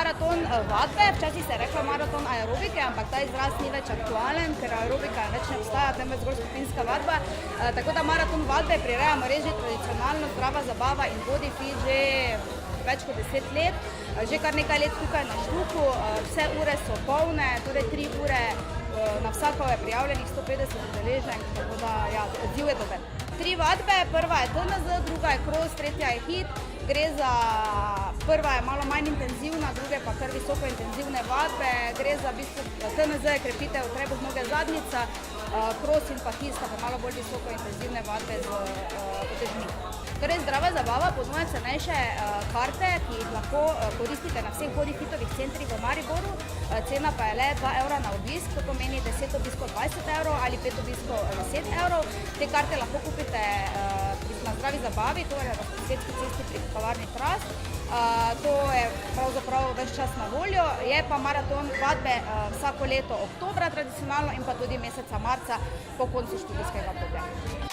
maraton vadbe, včasih se je rekla maraton aerobike, ampak ta izraz ni več aktualen, ker aerobika več ne obstaja, temveč zgolj skupinska vadba. Tako da maraton vadbe prirejamo res že tradicionalno, zdrava zabava in body fit že več kot 10 let. Že kar nekaj let tukaj na Štuku, vse ure so polne, torej 3 ure na vsako je prijavljenih 150 udeleženk, tako da ja, odziv je dober. 3 vadbe, prva je TNZ, druga je cross, tretja je hit. Gre za, prva je malo manj intenzivna, druge pa kar visoko intenzivne vadbe. Gre za v bistvu TNZ je krepitev trebuh, noge, zadnjica, cross in pa hit sta pa malo bolj visoko intenzivne vadbe z potežmi. Torej zdrava zabava ponuja cenejše karte, ki jih lahko koristite na vseh body fitovih centrih v Mariboru. Cena pa je le 2 evra na obisk, to pomeni 10 obiskov 20 evrov ali 5 obiskov 10 evrov. Te karte lahko kupite na Zdravi zabavi, to je na Svetski cesti pri kavarni Trast. To je pravzaprav ves čas na voljo, je pa maraton vadbe vsako leto oktobra tradicionalno in pa tudi meseca marca po koncu študijskega obdobja.